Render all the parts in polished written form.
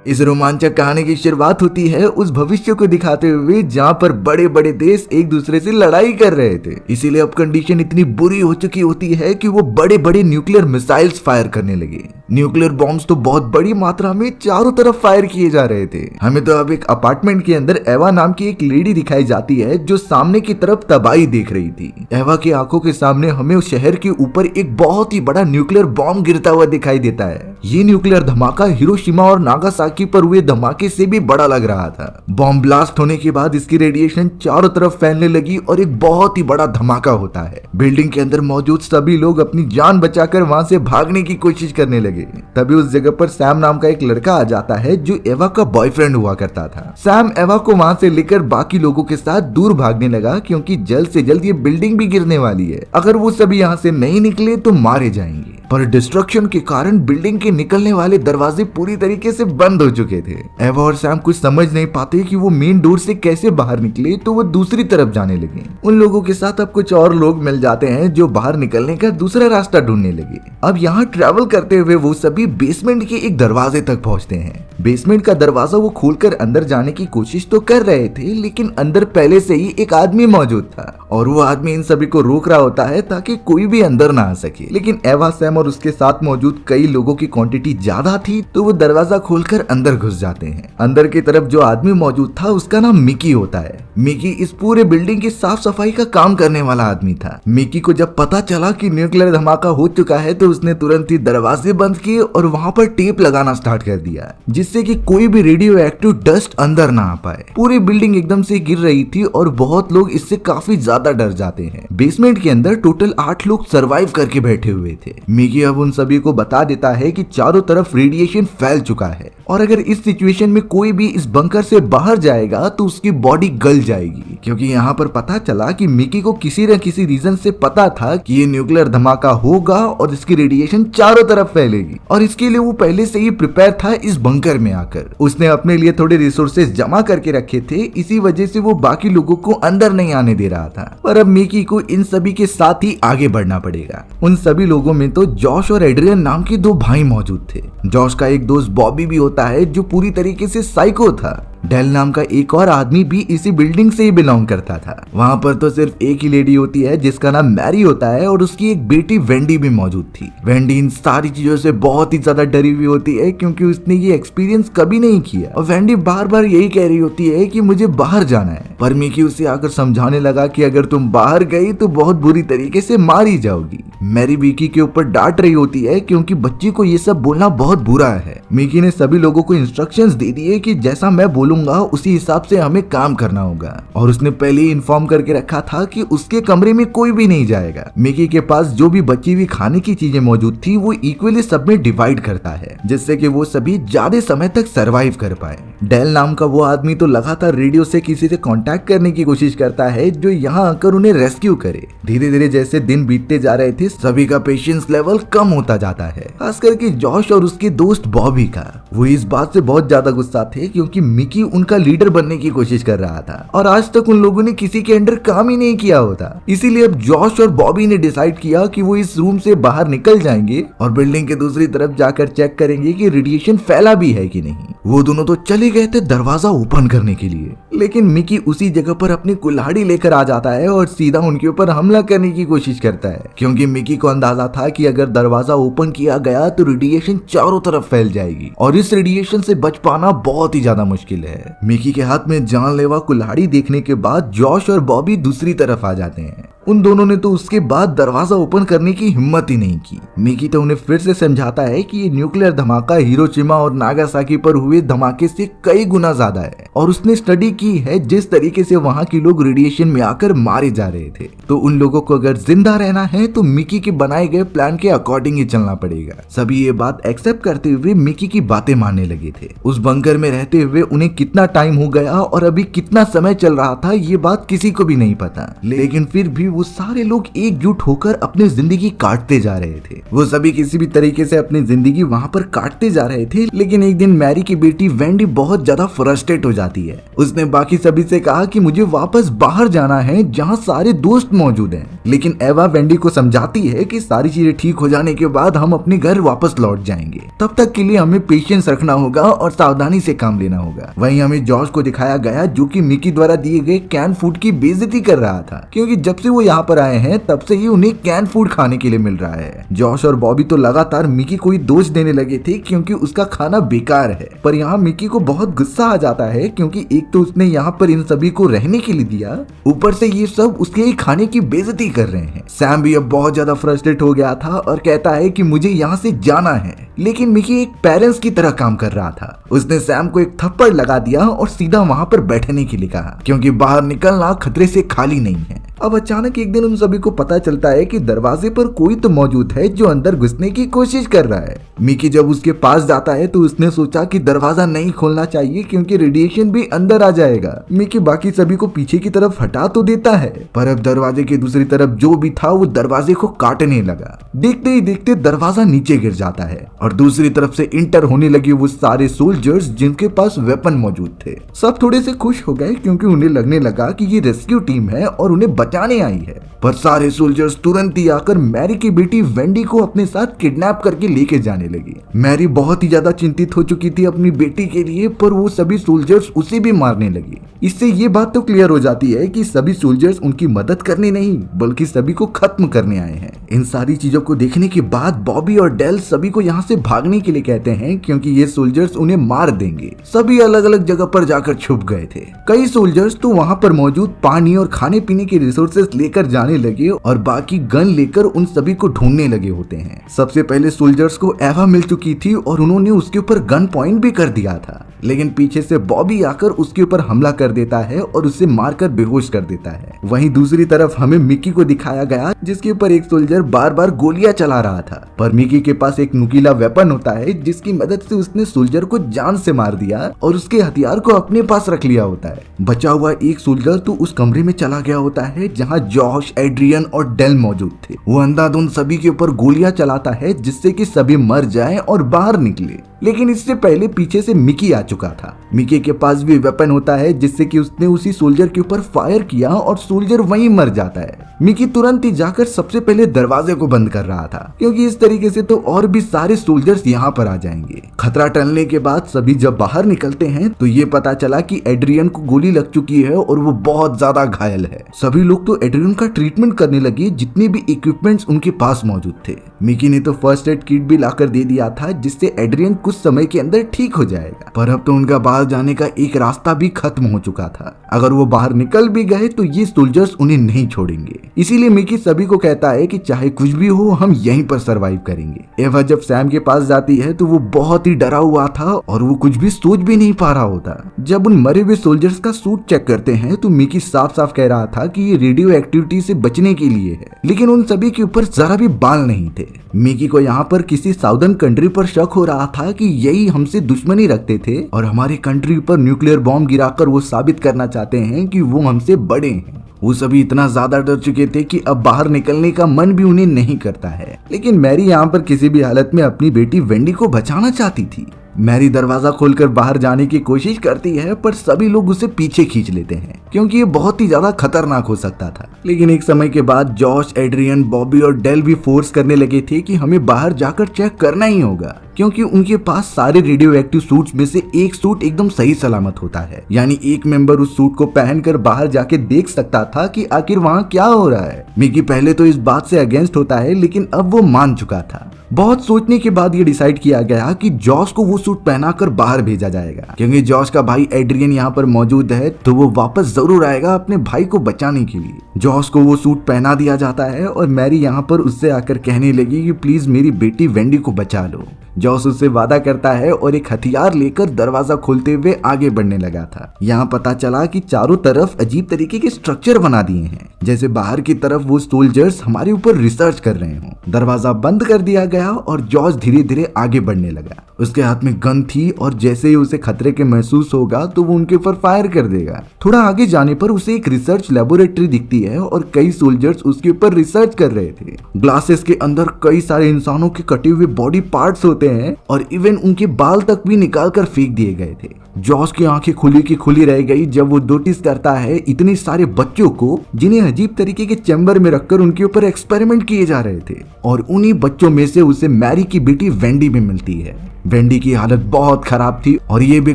इस रोमांचक कहानी की शुरुआत होती है उस भविष्य को दिखाते हुए जहां पर बड़े बड़े देश एक दूसरे से लड़ाई कर रहे थे। इसीलिए अब कंडीशन इतनी बुरी हो चुकी होती है कि वो बड़े बड़े न्यूक्लियर मिसाइल्स फायर करने लगे। न्यूक्लियर बॉम्ब्स तो बहुत बड़ी मात्रा में चारों तरफ फायर किए जा रहे थे। हमें तो अब एक अपार्टमेंट के अंदर एवा नाम की एक लेडी दिखाई जाती है जो सामने की तरफ तबाही देख रही थी। एवा की आंखों के सामने हमें उस शहर के ऊपर एक बहुत ही बड़ा न्यूक्लियर बॉम्ब गिरता हुआ दिखाई देता है। ये न्यूक्लियर धमाका हिरोशिमा और नागासाकी पर हुए धमाके से भी बड़ा लग रहा था। बॉम्ब ब्लास्ट होने के बाद इसकी रेडिएशन चारों तरफ फैलने लगी और एक बहुत ही बड़ा धमाका होता है। बिल्डिंग के अंदर मौजूद सभी लोग अपनी जान बचाकर वहां से भागने की कोशिश करने लगे। तभी उस जगह पर सैम नाम का एक लड़का आ जाता है जो एवा का बॉयफ्रेंड हुआ करता था। सैम एवा को वहां से लेकर बाकी लोगों के साथ दूर भागने लगा क्योंकि जल्द से जल्द ये बिल्डिंग भी गिरने वाली है। अगर वो सभी यहाँ से नहीं निकले तो मारे जाएंगे। पर डिस्ट्रक्शन के कारण बिल्डिंग के निकलने वाले दरवाजे पूरी तरीके से बंद हो चुके थे। एवा और सैम कुछ समझ नहीं पाते कि वो मेन डोर से कैसे बाहर निकले, तो वो दूसरी तरफ जाने लगे। उन लोगों के साथ अब कुछ और लोग मिल जाते हैं जो बाहर निकलने का दूसरा रास्ता ढूंढने लगे। अब यहाँ ट्रैवल करते हुए वो सभी बेसमेंट के एक दरवाजे तक पहुँचते हैं। बेसमेंट का दरवाजा वो खोलकर अंदर जाने की कोशिश तो कर रहे थे, लेकिन अंदर पहले से ही एक आदमी मौजूद था और वो आदमी इन सभी को रोक रहा होता है ताकि कोई भी अंदर ना आ सके। लेकिन एवा, सैम और उसके साथ मौजूद कई लोगों की क्वांटिटी ज्यादा थी तो वो दरवाजा खोलकर अंदर घुस जाते हैं। अंदर की तरफ जो आदमी मौजूद था उसका नाम मिकी होता है। मिकी इस पूरे बिल्डिंग की साफ सफाई का काम करने वाला आदमी था। मिकी को जब पता चला कि न्यूक्लियर धमाका हो चुका है तो उसने तुरंत ही दरवाजे बंद किए और वहां पर टेप लगाना स्टार्ट कर दिया, जिससे कि कोई भी रेडियो एक्टिव डस्ट अंदर ना आ पाए। पूरी बिल्डिंग एकदम से गिर रही थी और बहुत लोग इससे काफी ज्यादा डर जाते हैं। बेसमेंट के अंदर टोटल 8 लोग सरवाइव करके बैठे हुए थे। मिकी अब उन सभी को बता देता है कि चारों तरफ रेडिएशन फैल चुका है और अगर इस सिचुएशन में कोई भी इस बंकर से बाहर जाएगा तो उसकी बॉडी गल जाएगी, क्योंकि यहाँ पर पता चला कि मिकी को किसी न किसी रीजन से पता था कि ये न्यूक्लियर धमाका होगा और इसकी रेडिएशन चारों तरफ फैलेगी और इसके लिए वो पहले से ही प्रिपेयर था। इस बंकर में आकर उसने अपने लिए थोड़े रिसोर्सेज जमा करके रखे थे, इसी वजह से वो बाकी लोगों को अंदर नहीं आने दे रहा था। पर अब मिकी को इन सभी के साथ ही आगे बढ़ना पड़ेगा। उन सभी लोगों में तो जॉश और एड्रियन नाम के 2 भाई मौजूद थे। जॉश का एक दोस्त बॉबी भी होता है जो पूरी तरीके से साइको था। डेल नाम का एक और आदमी भी इसी बिल्डिंग से ही बिलोंग करता था। वहाँ पर तो सिर्फ एक ही लेडी होती है जिसका नाम मैरी होता है और उसकी एक बेटी वेंडी भी मौजूद थी। वेंडी इन सारी चीजों से बहुत ही ज्यादा डरी हुई होती है क्योंकि उसने ये एक्सपीरियंस कभी नहीं किया और वेंडी बार बार यही कह रही होती है कि मुझे बाहर जाना है। पर मिकी उसे आकर समझाने लगा कि अगर तुम बाहर गई तो बहुत बुरी तरीके से मारी जाओगी। मैरी मिकी के ऊपर डांट रही होती है क्योंकि बच्ची को ये सब बोलना बहुत बुरा है। मिकी ने सभी लोगों को इंस्ट्रक्शंस दे दिए कि जैसा मैं बोलूंगा उसी हिसाब से हमें काम करना होगा और उसने पहले ही इन्फॉर्म करके रखा था कि उसके कमरे में कोई भी नहीं जाएगा। मिकी के पास जो भी बची हुई खाने की चीजें मौजूद थी वो इक्वली सब में डिवाइड करता है, जिससे कि वो सभी ज्यादा समय तक सरवाइव कर पाए। डेल नाम का वो आदमी तो लगातार रेडियो से किसी से कांटेक्ट करने की कोशिश करता है जो यहाँ आकर उन्हें रेस्क्यू करे। धीरे धीरे जैसे दिन बीतते जा रहे थे सभी का पेशेंस लेवल कम होता जाता है, खास करके जॉश और उसके दोस्त बॉबी का। वो इस बात से बहुत ज्यादा गुस्सा थे क्योंकि मिकी उनका लीडर बनने की कोशिश कर रहा था और आज तक उन लोगों ने किसी के अंडर काम ही नहीं किया होता। इसीलिए अब जॉश और बॉबी ने डिसाइड किया कि वो इस रूम से बाहर निकल जाएंगे और बिल्डिंग के दूसरी तरफ जाकर चेक करेंगे कि रेडिएशन फैला भी है कि नहीं। वो दोनों तो चले गए थे दरवाजा ओपन करने के लिए, लेकिन मिकी उसी जगह पर अपनी कुल्हाड़ी लेकर आ जाता है और सीधा उनके ऊपर हमला करने की कोशिश करता है, क्योंकि मिकी को अंदाजा था कि अगर दरवाजा ओपन किया गया तो रेडिएशन चारों तरफ फैल जाएगी और इस रेडिएशन से बच पाना बहुत ही ज्यादा मुश्किल है। मिकी के हाथ में जानलेवा कुल्हाड़ी देखने के बाद जॉश और बॉबी दूसरी तरफ आ जाते हैं। उन दोनों ने तो उसके बाद दरवाजा ओपन करने की हिम्मत ही नहीं की। मिकी तो उन्हें फिर से समझाता है कि ये न्यूक्लियर धमाका हिरोशिमा और नागासाकी पर हुए धमाके से कई गुना ज्यादा है और उसने स्टडी की है जिस तरीके से वहाँ के लोग रेडिएशन में आकर मारे जा रहे थे। तो उन लोगों को अगर जिंदा रहना है तो मिकी के बनाए गए प्लान के अकॉर्डिंग ही चलना पड़ेगा। सभी ये बात एक्सेप्ट करते हुए मिकी की बातें मानने लगे थे। उस बंकर में रहते हुए उन्हें कितना टाइम हो गया और अभी कितना समय चल रहा था ये बात किसी को भी नहीं पता, लेकिन फिर भी वो सारे लोग एकजुट होकर अपनी जिंदगी काटते जा रहे थे। वो सभी किसी भी तरीके से अपनी जिंदगी वहाँ पर काटते जा रहे थे। लेकिन एक दिन मैरी की बेटी वेंडी बहुत ज्यादा फ्रस्ट्रेट हो जाती है। उसने बाकी सभी से कहा कि मुझे वापस बाहर जाना है जहाँ सारे दोस्त मौजूद हैं। लेकिन एवा वेंडी को समझाती है कि सारी चीजें ठीक हो जाने के बाद हम अपने घर वापस लौट जाएंगे, तब तक के लिए हमें पेशेंस रखना होगा और सावधानी से काम लेना होगा। वहीं हमें जॉश को दिखाया गया जो कि मिकी द्वारा दिए गए कैन फूड की बेइज्जती कर रहा था, क्योंकि जब से वो यहाँ पर आए हैं तब से ही उन्हें कैन फूड खाने के लिए मिल रहा है। जॉश और बॉबी तो लगातार मिकी को ही दोष देने लगे थे क्योंकि उसका खाना बेकार है, पर यहाँ मिकी को बहुत गुस्सा आ जाता है क्योंकि एक तो उसने यहाँ पर इन सभी को रहने के लिए दिया, ऊपर से ये सब उसके ही खाने की बेइज्जती कर रहे हैं। सैम भी अब बहुत ज्यादा फ्रस्ट्रेट हो गया था और कहता है कि मुझे यहाँ से जाना है, लेकिन मिकी एक पेरेंट्स की तरह काम कर रहा था। उसने सैम को एक थप्पड़ लगा दिया और सीधा वहाँ पर बैठने के लिए कहा क्योंकि बाहर निकलना खतरे से खाली नहीं है। अब अचानक एक दिन उन सभी को पता चलता है कि दरवाजे पर कोई तो मौजूद है जो अंदर घुसने की कोशिश कर रहा है। मिकी जब उसके पास जाता है तो उसने सोचा कि दरवाजा नहीं खोलना चाहिए क्योंकि रेडिएशन भी अंदर आ जाएगा। मिकी बाकी सभी को पीछे की तरफ हटा तो देता है, पर अब दरवाजे की दूसरी तरफ जो भी था वो दरवाजे को काटने लगा। देखते ही देखते दरवाजा नीचे गिर जाता है और दूसरी तरफ से इंटर होने लगे वो सारे सोल्जर्स जिनके पास वेपन मौजूद थे। सब थोड़े से खुश हो गए क्योंकि उन्हें लगने लगा कि ये रेस्क्यू टीम है और उन्हें बचाने आई है, पर सारे सोल्जर्स तुरंत ही आकर मैरी की बेटी वेंडी को अपने साथ किडनैप करके लेके जाने लगी। मैरी बहुत ही ज्यादा चिंतित हो चुकी थी अपनी बेटी के लिए, पर वो सभी सोल्जर्स उसे भी मारने लगी। इससे ये बात तो क्लियर हो जाती है कि सभी सोल्जर्स उनकी मदद करने नहीं बल्कि सभी को खत्म करने आए हैं। इन सारी चीजों को देखने के बाद बॉबी और डेल सभी को यहाँ से भागने के लिए कहते हैं क्योंकि ये सोल्जर्स उन्हें मार देंगे। सभी अलग अलग जगह पर जाकर छुप गए थे। कई सोल्जर्स तो वहाँ पर मौजूद पानी और खाने पीने के रिसोर्सेस लेकर जाने लगे और बाकी गन लेकर उन सभी को ढूंढने लगे होते हैं। सबसे पहले सोल्जर्स को एवा मिल चुकी थी और उन्होंने उसके ऊपर गन पॉइंट भी कर दिया था, लेकिन पीछे से बॉबी आकर उसके ऊपर हमला कर देता है और उसे मारकर बेहोश कर देता है। वहीं दूसरी तरफ हमें मिकी को दिखाया गया जिसके ऊपर एक सोल्जर बार बार गोलियां चला रहा था, पर मिकी के पास एक नुकीला वेपन होता है जिसकी मदद से उसने सोल्जर को जान से मार दिया और उसके हथियार को अपने पास रख लिया होता है। बचा हुआ एक सोल्जर तो उस कमरे में चला गया होता है जहाँ जॉश, एड्रियन और डेल मौजूद थे। वो अंधाधुंध सभी के ऊपर गोलियां चलाता है जिससे कि सभी मर जाएं और बाहर निकले, लेकिन इससे पहले पीछे से मिकी आ चुका था। मिकी के पास भी वेपन होता है जिससे कि उसने उसी सोल्जर के ऊपर फायर किया और सोल्जर वहीं मर जाता है। मिकी तुरंत ही जाकर सबसे पहले दरवाजे को बंद कर रहा था क्योंकि इस तरीके से तो और भी सारे सोल्जर्स यहाँ पर आ जाएंगे। खतरा टलने के बाद सभी जब बाहर निकलते हैं तो ये पता चला कि एड्रियन को गोली लग चुकी है और वो बहुत ज्यादा घायल है। सभी लोग तो एड्रियन का ट्रीटमेंट करने लगे जितने भी इक्विपमेंट्स उनके पास मौजूद थे। मिकी ने तो फर्स्ट एड किट भी लाकर दे दिया था जिससे एड्रियन कुछ समय के अंदर ठीक हो जाएगा, पर अब तो उनका बाहर जाने का एक रास्ता भी खत्म हो चुका था। अगर वो बाहर निकल भी गए तो ये सोल्जर्स उन्हें नहीं छोड़ेंगे। इसीलिए मिकी सभी को कहता है कि चाहे कुछ भी हो हम यहीं पर सरवाइव करेंगे। एवा जब सैम के पास जाती है तो वो बहुत ही डरा हुआ था और वो कुछ भी सोच भी नहीं पा रहा होता। जब उन मरे हुए सोल्जर्स का सूट चेक करते हैं तो मिकी साफ साफ कह रहा था कि ये रेडियो एक्टिविटी से बचने के लिए है, लेकिन उन सभी के ऊपर जरा भी बाल नहीं थे। मिकी को यहाँ पर किसी साउदर्न कंट्री पर शक हो रहा था कि यही हमसे दुश्मनी रखते थे और हमारे कंट्री पर न्यूक्लियर बॉम्ब गिराकर वो साबित करना चाहते हैं कि वो हमसे बड़े हैं। वो सभी इतना ज्यादा डर चुके थे कि अब बाहर निकलने का मन भी उन्हें नहीं करता है। लेकिन मैरी यहाँ पर किसी भी हालत में अपनी बेटी वेंडी को बचाना चाहती थी। मैरी दरवाजा खोलकर बाहर जाने की कोशिश करती है, पर सभी लोग उसे पीछे खींच लेते हैं क्योंकि ये बहुत ही ज्यादा खतरनाक हो सकता था। लेकिन एक समय के बाद जॉश, एड्रियन, बॉबी और डेल भी फोर्स करने लगे थे कि हमें बाहर जाकर चेक करना ही होगा क्योंकि उनके पास सारे रेडियो एक्टिव सूट्स में से एक सूट एकदम सही सलामत होता है। यानी एक मेंबर उस सूट को पहनकर बाहर जाके देख सकता था कि आखिर वहाँ क्या हो रहा है। मिकी पहले तो इस बात से अगेंस्ट होता है, लेकिन अब वो मान चुका था। बहुत सोचने के बाद ये डिसाइड किया गया कि जॉश को वो सूट पहनाकर बाहर भेजा जाएगा क्योंकि जॉश का भाई एड्रियन यहाँ पर मौजूद है तो वो वापस जरूर आएगा अपने भाई को बचाने के लिए। जॉश को वो सूट पहना दिया जाता है और मैरी यहाँ पर उससे आकर कहने लगी कि प्लीज मेरी बेटी वेंडी को बचा लो। जॉस उससे वादा करता है और एक हथियार लेकर दरवाजा खोलते हुए आगे बढ़ने लगा था। यहाँ पता चला कि चारों तरफ अजीब तरीके के स्ट्रक्चर बना दिए हैं, जैसे बाहर की तरफ वो सोल्जर्स हमारे ऊपर रिसर्च कर रहे हों। दरवाजा बंद कर दिया गया और जॉस धीरे धीरे आगे बढ़ने लगा। उसके हाथ में गन थी और जैसे ही उसे खतरे के महसूस होगा तो वो उनके ऊपर फायर कर देगा। थोड़ा आगे जाने पर उसे एक रिसर्च लेबोरेटरी दिखती है और कई सोल्जर्स उसके ऊपर रिसर्च कर रहे थे। ग्लासेस के अंदर कई सारे इंसानों के कटे हुए बॉडी पार्ट्स होते हैं और इवन उनके बाल तक भी निकाल कर फेंक दिए गए थे। जॉस की आंखें खुली की खुली रह गई जब वो नोटिस करता है इतने सारे बच्चों को जिन्हें अजीब तरीके के चैम्बर में रखकर उनके ऊपर एक्सपेरिमेंट किए जा रहे थे। और उन्हीं बच्चों में से उसे मैरी की बेटी वेंडी भी मिलती है। वेंडी की हालत बहुत खराब थी और ये भी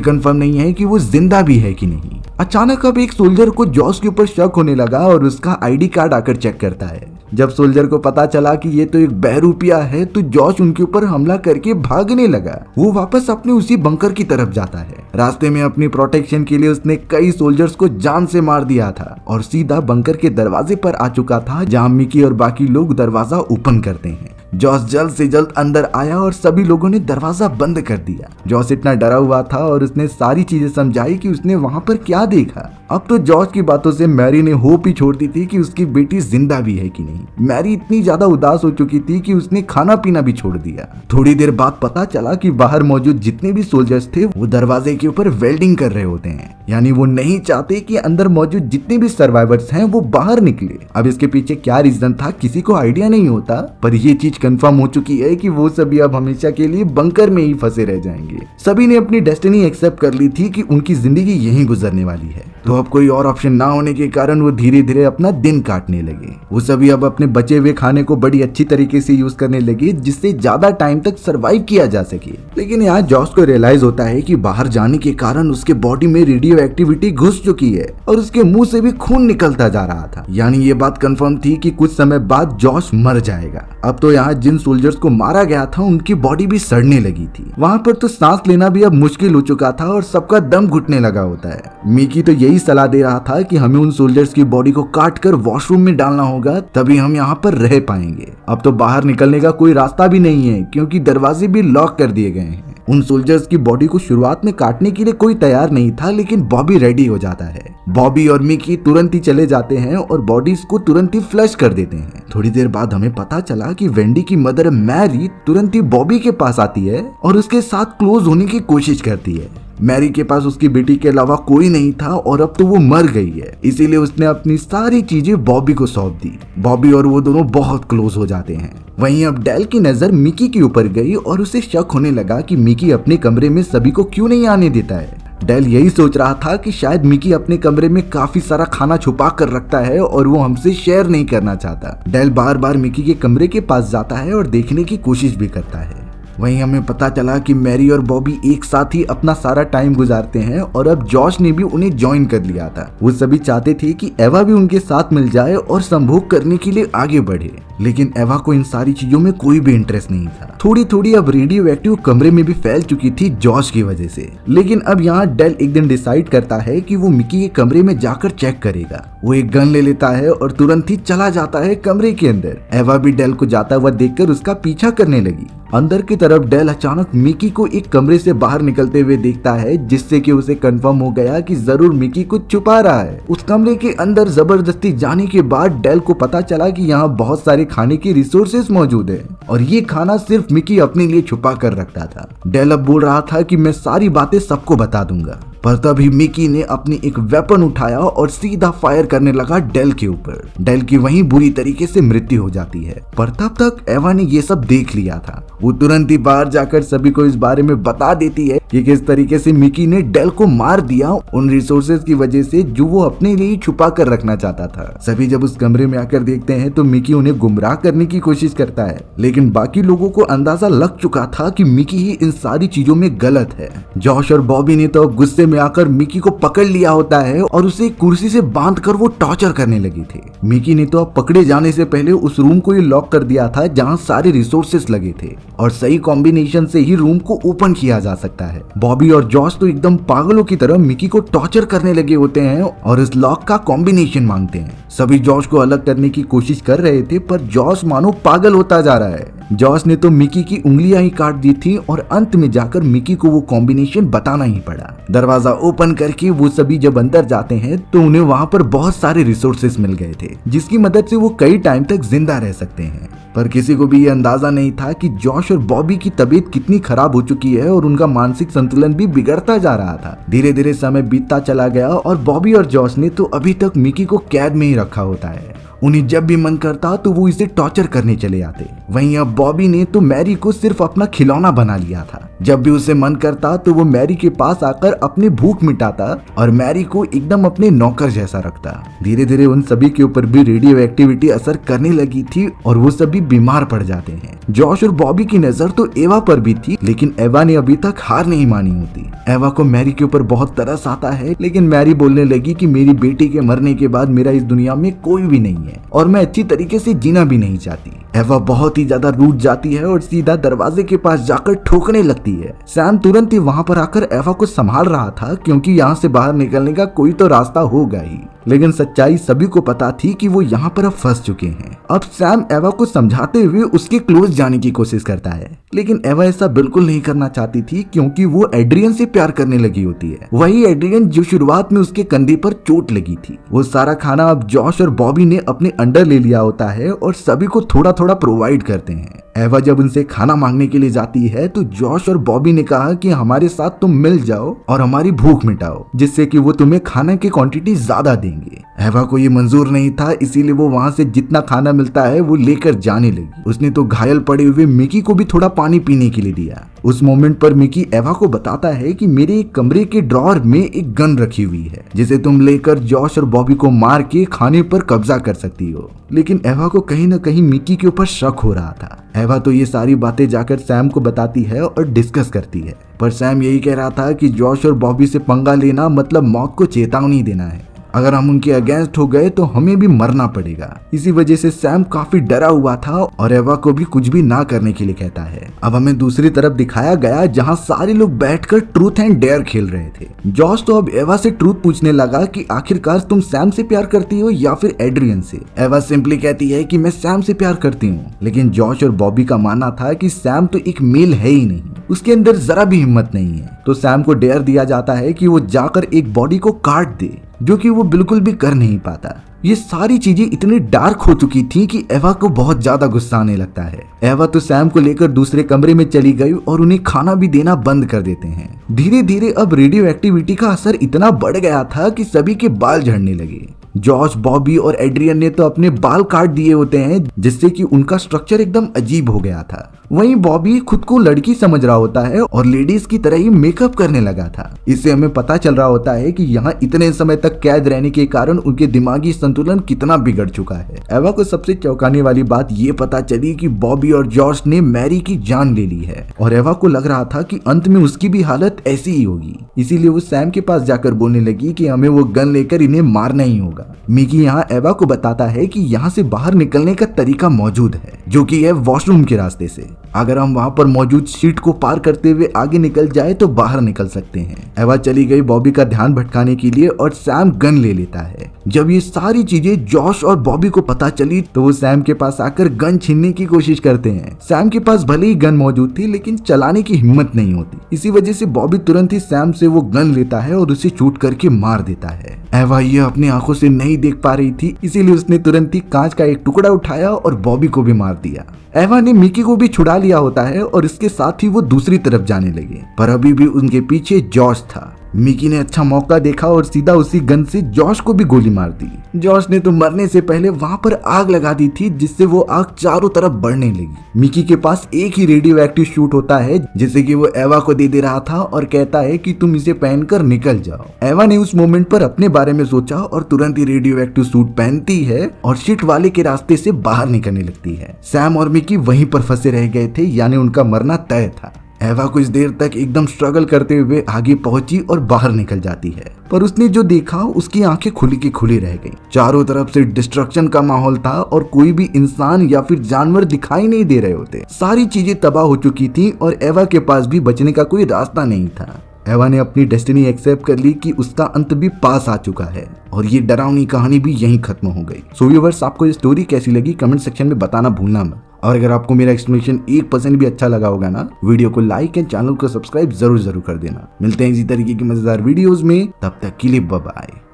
कंफर्म नहीं है कि वो जिंदा भी है कि नहीं। अचानक अब एक सोल्जर को जॉस के ऊपर शक होने लगा और उसका आईडी कार्ड आकर चेक करता है। जब सोल्जर को पता चला कि ये तो एक बहरूपिया है तो जॉस उनके ऊपर हमला करके भागने लगा। वो वापस अपने उसी बंकर की तरफ जाता है। रास्ते में अपनी प्रोटेक्शन के लिए उसने कई सोल्जर्स को जान से मार दिया था और सीधा बंकर के दरवाजे पर आ चुका था जहां मिकी और बाकी लोग दरवाजा ओपन करते हैं। जॉस जल्द से जल्द अंदर आया और सभी लोगों ने दरवाजा बंद कर दिया। जॉस इतना डरा हुआ था और उसने सारी चीजें समझाई कि उसने वहां पर क्या देखा। अब तो जॉस की बातों से मैरी ने होप ही छोड़ दी थी कि उसकी बेटी जिंदा भी है कि नहीं। मैरी इतनी ज्यादा उदास हो चुकी थी कि उसने खाना पीना भी छोड़ दिया। थोड़ी देर बाद पता चला कि बाहर मौजूद जितने भी सोल्जर्स थे वो दरवाजे के ऊपर वेल्डिंग कर रहे होते हैं, यानी वो नहीं चाहते कि अंदर मौजूद जितने भी सर्वाइवर्स हैं वो बाहर निकले। अब इसके पीछे क्या रीजन था किसी को आइडिया नहीं होता, पर ये चीज कंफर्म हो चुकी है कि वो सभी अब हमेशा के लिए बंकर में ही फंसे रह जाएंगे। सभी ने अपनी डेस्टिनी एक्सेप्ट कर ली थी कि उनकी जिंदगी यहीं गुजरने वाली है। तो अब कोई और ऑप्शन ना होने के कारण वो धीरे धीरे अपना दिन काटने लगे। वो सभी अब अपने बचे हुए खाने को बड़ी अच्छी तरीके से यूज करने लगे जिससे ज्यादा टाइम तक सरवाइव किया जा सके। लेकिन यहाँ जॉस को रियलाइज होता है कि बाहर जाने के कारण उसके बॉडी में रेडियो एक्टिविटी घुस चुकी है और उसके मुंह से भी खून निकलता जा रहा था। यानी ये बात कंफर्म थी कि कुछ समय बाद जॉस मर जाएगा। अब तो यहाँ जिन सोल्जर्स को मारा गया था उनकी बॉडी भी सड़ने लगी थी। वहाँ पर तो सांस लेना भी अब मुश्किल हो चुका था और सबका दम घुटने लगा होता है। मिकी तो यही सलाह दे रहा था कि हमें उन सोल्जर्स की बॉडी को काट कर वॉशरूम में डालना होगा, तभी हम यहाँ पर रह पाएंगे। अब तो बाहर निकलने का कोई रास्ता भी नहीं है क्योंकि दरवाजे भी लॉक कर दिए गए हैं। उन सोल्जर्स की बॉडी को शुरुआत में काटने के लिए कोई तैयार नहीं था, लेकिन बॉबी रेडी हो जाता है। बॉबी और मिकी तुरंत ही चले जाते हैं और बॉडीज को तुरंत ही फ्लश कर देते हैं। थोड़ी देर बाद हमें पता चला कि वेंडी की मदर मैरी तुरंत ही बॉबी के पास आती है और उसके साथ क्लोज होने की कोशिश करती है। मैरी के पास उसकी बेटी के अलावा कोई नहीं था और अब तो वो मर गई है, इसीलिए उसने अपनी सारी चीजें बॉबी को सौंप दी। बॉबी और वो दोनों बहुत क्लोज हो जाते हैं। वहीं अब डेल की नजर मिकी के ऊपर गई और उसे शक होने लगा कि मिकी अपने कमरे में सभी को क्यों नहीं आने देता है। डेल यही सोच रहा था कि शायद मिकी अपने कमरे में काफी सारा खाना छुपा कर रखता है और वो हमसे शेयर नहीं करना चाहता। डेल बार बार मिकी के कमरे के पास जाता है और देखने की कोशिश भी करता है। वहीं हमें पता चला कि मैरी और बॉबी एक साथ ही अपना सारा टाइम गुजारते हैं और अब जॉश ने भी उन्हें ज्वाइन कर लिया था। वो सभी चाहते थे कि एवा भी उनके साथ मिल जाए और संभोग करने के लिए आगे बढ़े, लेकिन एवा को इन सारी चीजों में कोई भी इंटरेस्ट नहीं था। थोड़ी थोड़ी अब रेडियो एक्टिव कमरे में भी फैल चुकी थी जॉश की वजह से। लेकिन अब यहाँ डेल एक दिन डिसाइड करता है कि वो मिकी के कमरे में जाकर चेक करेगा। वो एक गन ले लेता है और तुरंत ही चला जाता है कमरे के अंदर। एवा भी डेल को जाता हुआ देखकर उसका पीछा करने लगी। अंदर की तरफ डेल अचानक मिकी को एक कमरे से बाहर निकलते हुए देखता है, जिससे कि उसे कंफर्म हो गया कि जरूर मिकी कुछ छुपा रहा है। उस कमरे के अंदर जबरदस्ती जाने के बाद डेल को पता चला कि यहाँ बहुत सारे खाने के रिसोर्सेज मौजूद है और ये खाना सिर्फ मिकी अपने लिए छुपा कर रखता था। डेल अब बोल रहा था कि मैं सारी बातें सबको बता दूंगा, पर तभी मिकी ने अपनी एक वेपन उठाया और सीधा फायर करने लगा डेल के ऊपर। डेल की वहीं बुरी तरीके से मृत्यु हो जाती है, पर तब तक एवा ने ये सब देख लिया था। वो तुरंत ही बाहर जाकर सभी को इस बारे में बता देती है कि किस तरीके से मिकी ने डेल को मार दिया उन रिसोर्सेज की वजह से जो वो अपने लिए छुपा कर रखना चाहता था। सभी जब उस कमरे में आकर देखते हैं तो मिकी उन्हें गुमराह करने की कोशिश करता है, लेकिन बाकी लोगों को अंदाजा लग चुका था कि मिकी ही इन सारी चीजों में गलत है। जॉश और बॉबी ने तो गुस्से में आकर मिकी को पकड़ लिया होता है और उसे कुर्सी से बांधकर वो टॉर्चर करने लगी थी। मिकी ने तो अब पकड़े जाने से पहले उस रूम को ही लॉक कर दिया था जहां सारे रिसोर्सेस लगे थे और सही कॉम्बिनेशन से ही रूम को ओपन किया जा सकता है। बॉबी और जॉश तो एकदम पागलों की तरह मिकी को टॉर्चर करने लगे होते हैं और इस लॉक का कॉम्बिनेशन मांगते हैं। सभी जॉश को अलग करने की कोशिश कर रहे थे, पर जॉश मानो पागल होता जा रहा है। जॉश ने तो मिकी की उंगलियां ही काट दी थी और अंत में जाकर मिकी को वो कॉम्बिनेशन बताना ही पड़ा। दरवाजा ओपन करके वो सभी जब अंदर जाते हैं तो उन्हें वहाँ पर बहुत सारे रिसोर्सेस मिल गए थे जिसकी मदद से वो कई टाइम तक जिंदा रह सकते हैं। पर किसी को भी ये अंदाजा नहीं था कि जॉश और बॉबी की तबीयत कितनी खराब हो चुकी है और उनका मानसिक संतुलन भी बिगड़ता जा रहा था। धीरे धीरे समय बीतता चला गया और बॉबी और जॉश ने तो अभी तक मिकी को कैद में ही रखा होता है। उन्हें जब भी मन करता तो वो इसे टॉर्चर करने चले आते। वहीं अब बॉबी ने तो मैरी को सिर्फ अपना खिलौना बना लिया था। जब भी उसे मन करता तो वो मैरी के पास आकर अपनी भूख मिटाता और मैरी को एकदम अपने नौकर जैसा रखता। धीरे धीरे उन सभी के ऊपर भी रेडियो एक्टिविटी असर करने लगी थी और वो सभी बीमार पड़ जाते हैं। जॉश और बॉबी की नजर तो एवा पर भी थी, लेकिन एवा ने अभी तक हार नहीं मानी होती। एवा को मैरी के ऊपर बहुत तरस आता है, लेकिन मैरी बोलने लगी कि मेरी बेटी के मरने के बाद मेरा इस दुनिया में कोई भी नहीं है और मैं अच्छी तरीके से जीना भी नहीं चाहती। एवा बहुत ही ज्यादा रूठ जाती है और सीधा दरवाजे के पास जाकर ठोकने लगती है। सैम तुरंत ही वहां पर आकर एवा को संभाल रहा था क्योंकि यहाँ से बाहर निकलने का कोई तो रास्ता होगा ही, लेकिन सच्चाई सभी को पता थी कि वो यहाँ पर अब फंस चुके हैं। अब सैम एवा को समझाते हुए उसके क्लोज जाने की कोशिश करता है, लेकिन एवा ऐसा बिल्कुल नहीं करना चाहती थी क्योंकि वो एड्रियन से प्यार करने लगी होती है। वही एड्रियन जो शुरुआत में उसके कंधे पर चोट लगी थी। वो सारा खाना अब जॉश और बॉबी ने अपने अंडर ले लिया होता है और सभी को थोड़ा थोड़ा प्रोवाइड करते हैं। एवा जब उनसे खाना मांगने के लिए जाती है तो जॉश और बॉबी ने कहा कि हमारे साथ तुम मिल जाओ और हमारी भूख मिटाओ, जिससे कि वो तुम्हें खाने की क्वांटिटी ज्यादा देंगे। एवा को ये मंजूर नहीं था, इसीलिए वो वहाँ से जितना खाना मिलता है वो लेकर जाने लगी। उसने तो घायल पड़े हुए मिकी को भी थोड़ा पानी पीने के लिए दिया। उस मोमेंट पर मिकी एवा को बताता है कि मेरे एक कमरे के ड्रॉअर में एक गन रखी हुई है जिसे तुम लेकर जॉश और बॉबी को मार के खाने पर कब्जा कर सकती हो। लेकिन एवा को कहीं न कहीं मिकी के ऊपर शक हो रहा था। एवा तो ये सारी बातें जाकर सैम को बताती है और डिस्कस करती है, पर सैम यही कह रहा था कि जॉश और बॉबी से पंगा लेना मतलब मौत को चेतावनी देना है। अगर हम उनके अगेंस्ट हो गए तो हमें भी मरना पड़ेगा। इसी वजह से सैम काफी डरा हुआ था और एवा को भी कुछ भी ना करने के लिए कहता है। अब हमें दूसरी तरफ दिखाया गया जहां सारे लोग बैठकर ट्रूथ एंड डेयर खेल रहे थे। जॉश तो अब एवा से ट्रूथ पूछने लगा कि आखिरकार तुम सैम से प्यार करती हो या फिर एड्रियन से। एवा सिंपली कहती है कि मैं सैम से प्यार करती हूँ, लेकिन जॉश और बॉबी का मानना था कि सैम तो एक मेल है ही नहीं, उसके अंदर जरा भी हिम्मत नहीं है। तो सैम को डेयर दिया जाता है कि वो जाकर एक बॉडी को काट दे, जो कि वो बिल्कुल भी कर नहीं पाता। ये सारी चीजें इतनी डार्क हो चुकी थी कि एवा को बहुत ज्यादा गुस्सा आने लगता है। एवा तो सैम को लेकर दूसरे कमरे में चली गई और उन्हें खाना भी देना बंद कर देते हैं। धीरे धीरे अब रेडियो एक्टिविटी का असर इतना बढ़ गया था कि सभी के बाल झड़ने लगे। जॉश, बॉबी और एड्रियन ने तो अपने बाल काट दिए होते हैं, जिससे कि उनका स्ट्रक्चर एकदम अजीब हो गया था। वहीं बॉबी खुद को लड़की समझ रहा होता है और लेडीज की तरह ही मेकअप करने लगा था। इससे हमें पता चल रहा होता है कि यहाँ इतने समय तक कैद रहने के कारण उनके दिमागी संतुलन कितना बिगड़ चुका है। एवा को सबसे चौंकाने वाली बात ये पता चली कि बॉबी और जॉश ने मैरी की जान ले ली है और एवा को लग रहा था कि अंत में उसकी भी हालत ऐसी ही होगी। इसीलिए वो सैम के पास जाकर बोलने लगी कि हमें वो गन लेकर इन्हें मारना ही होगा। मिकी यहाँ एवा को बताता है कि यहाँ से बाहर निकलने का तरीका मौजूद है, जो कि है वॉशरूम के रास्ते से। अगर हम वहाँ पर मौजूद शीट को पार करते हुए आगे निकल जाए तो बाहर निकल सकते हैं। एवा चली गई बॉबी का ध्यान भटकाने के लिए और सैम गन ले लेता है। जब ये सारी चीजें जॉश और बॉबी को पता चली तो वो सैम के पास आकर गन छीनने की कोशिश करते हैं। सैम के पास भले ही गन मौजूद थी, लेकिन चलाने की हिम्मत नहीं होती। इसी वजह से बॉबी तुरंत ही सैम से वो गन लेता है और उसे शूट करके मार देता है। एवा ये अपनी आंखों से नहीं देख पा रही थी, इसीलिए उसने तुरंत ही कांच का एक टुकड़ा उठाया और बॉबी को भी मार दिया। एवा ने मिकी को भी छुड़ा लिया होता है और इसके साथ ही वो दूसरी तरफ जाने लगे, पर अभी भी उनके पीछे जॉश था। मिकी ने अच्छा मौका देखा और सीधा उसी गन से जॉश को भी गोली मार दी। जॉश ने तो मरने से पहले वहां पर आग लगा दी थी, जिससे वो आग चारों तरफ बढ़ने लगी। मिकी के पास एक ही रेडियो एक्टिव शूट होता है, जिसे कि वो एवा को दे रहा था और कहता है कि तुम इसे पहनकर निकल जाओ। एवा ने उस मोमेंट पर अपने बारे में सोचा और तुरंत ही रेडियो एक्टिव सूट पहनती है और शिट वाले के रास्ते से बाहर निकलने लगती है। सैम और मिकी वहीं पर फंसे रह गए थे, यानी उनका मरना तय था। एवा कुछ देर तक एकदम स्ट्रगल करते हुए आगे पहुंची और बाहर निकल जाती है, पर उसने जो देखा उसकी आंखें खुली की खुली रह गई। चारों तरफ से डिस्ट्रक्शन का माहौल था और कोई भी इंसान या फिर जानवर दिखाई नहीं दे रहे होते। सारी चीजें तबाह हो चुकी थी और एवा के पास भी बचने का कोई रास्ता नहीं था। एवा ने अपनी डेस्टिनी एक्सेप्ट कर ली कि उसका अंत भी पास आ चुका है और ये डरावनी कहानी भी यहीं खत्म हो गई। सो व्यूअर्स, आपको ये स्टोरी कैसी लगी कमेंट सेक्शन में बताना भूलना मत। और अगर आपको मेरा एक्सप्लेनेशन 1% भी अच्छा लगा होगा ना, वीडियो को लाइक एंड चैनल को सब्सक्राइब जरूर कर देना। मिलते हैं इसी तरीके की मजेदार वीडियोस में, तब तक के लिए बाय बाय।